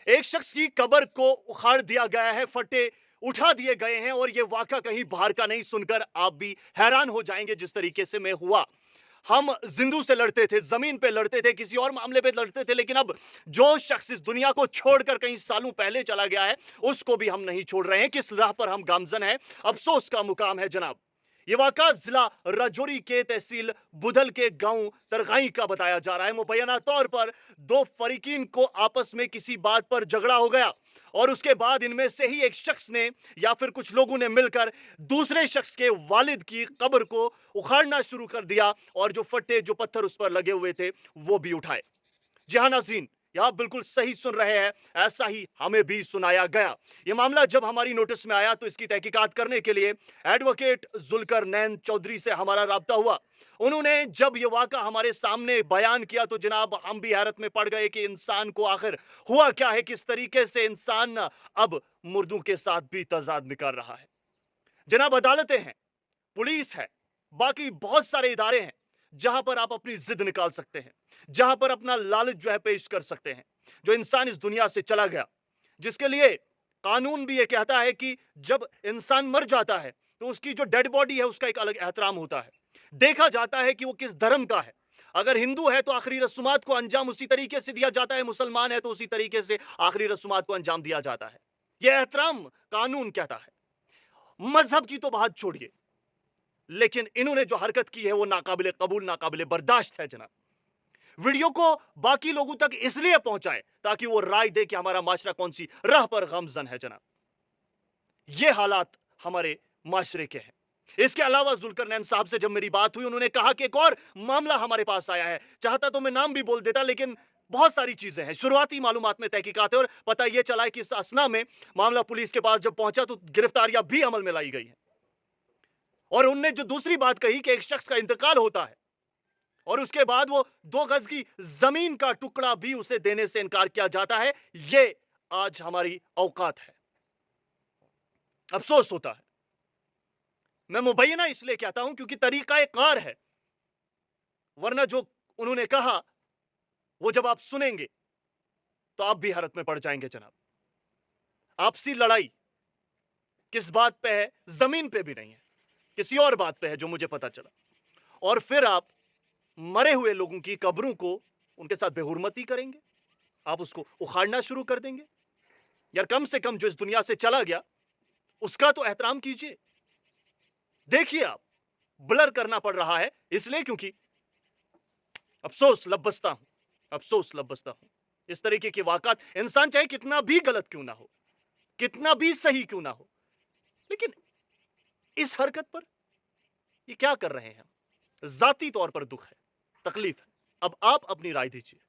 एक शख्स की कब्र को उखाड़ दिया गया है, फटे उठा दिए गए हैं और ये वाक़ा कहीं बाहर का नहीं। सुनकर आप भी हैरान हो जाएंगे जिस तरीके से मैं हुआ। हम जिंदू से लड़ते थे, जमीन पे लड़ते थे, किसी और मामले पे लड़ते थे, लेकिन अब जो शख्स इस दुनिया को छोड़कर कई सालों पहले चला गया है, उसको भी हम नहीं छोड़ रहे हैं। किस राह पर हम गामजन हैं, अफसोस का मुकाम है जनाब। ये वाक़ा जिला राजौरी के तहसील बुधल के गांव तरगाई का बताया जा रहा है। मुबैना तौर पर दो फरीकीन को आपस में किसी बात पर झगड़ा हो गया और उसके बाद इनमें से ही एक शख्स ने या फिर कुछ लोगों ने मिलकर दूसरे शख्स के वालिद की कब्र को उखाड़ना शुरू कर दिया और जो फट्टे जो पत्थर उस पर लगे हुए थे वो भी उठाए। जी हाँ नाज़रीन, यह आप बिल्कुल सही सुन रहे हैं, ऐसा ही हमें भी सुनाया गया। ये मामला जब हमारी नोटिस में आया तो इसकी तहकीकात करने के लिए एडवोकेट जुल्कर नैन चौधरी से हमारा राब्ता हुआ। उन्होंने जब ये वाक़ा हमारे सामने बयान किया तो जनाब हम भी हैरत में पड़ गए कि इंसान को आखिर हुआ क्या है, किस तरीके से इंसान अब मुर्दों के साथ भी तज़ाद निकाल रहा है। जनाब अदालतें हैं, पुलिस है, बाकी बहुत सारे इदारे हैं जहां पर आप अपनी जिद निकाल सकते हैं, जहां पर अपना लालच जो है पेश कर सकते हैं। जो इंसान इस दुनिया से चला गया, जिसके लिए कानून भी ये कहता है कि जब इंसान मर जाता है तो उसकी जो डेड बॉडी है उसका एक अलग एहतराम होता है, देखा जाता है कि वो किस धर्म का है। अगर हिंदू है तो आखिरी रस्मात को अंजाम उसी तरीके से दिया जाता है, मुसलमान है तो उसी तरीके से आखिरी रस्मात को अंजाम दिया जाता है। यह एहतराम कानून कहता है। मजहब की तो बात छोड़िए, लेकिन इन्होंने जो हरकत की है वो नाकाबिले कबूल, नाकाबिले बर्दाश्त है जनाब। वीडियो को बाकी लोगों तक इसलिए पहुंचाए ताकि वो राय दे कि हमारा माशरा कौन सी राह पर गमजन है जनाब। ये हालात हमारे माशरे के हैं। इसके अलावा जुल्करनैन साहब से जब मेरी बात हुई, उन्होंने कहा कि एक और मामला हमारे पास आया है। चाहता तो मैं नाम भी बोल देता, लेकिन बहुत सारी चीजें हैं, शुरुआती मालूमात में तहकीकात है और पता यह चला है कि इस असना में मामला पुलिस के पास जब पहुंचा तो गिरफ्तारियां भी अमल में लाई गई हैं। और उनने जो दूसरी बात कही कि एक शख्स का इंतकाल होता है और उसके बाद वो 2 गज की जमीन का टुकड़ा भी उसे देने से इनकार किया जाता है, ये आज हमारी औकात है। अफसोस होता है। मैं मुबैना इसलिए कहता हूं क्योंकि तरीका एक कार है, वरना जो उन्होंने कहा वो जब आप सुनेंगे तो आप भी हैरत में पड़ जाएंगे जनाब। आपसी लड़ाई किस बात पे है, जमीन पे भी नहीं है, किसी और बात पे है जो मुझे पता चला। और फिर आप मरे हुए लोगों की कब्रों को उनके साथ बेहुरमती करेंगे, आप उसको उखाड़ना शुरू कर देंगे। यार कम से कम जो इस दुनिया से चला गया उसका तो एहतराम कीजिए। देखिए आप, ब्लर करना पड़ रहा है इसलिए क्योंकि अफसोस लब बसता हूं, अफसोस लब बसता हूं। इस तरीके की वाकत इंसान चाहे कितना भी गलत क्यों ना हो, कितना भी सही क्यों ना हो, लेकिन इस हरकत पर ये क्या कर रहे हैं हम, जाती तौर पर दुख है, तकलीफ है। अब आप अपनी राय दीजिए।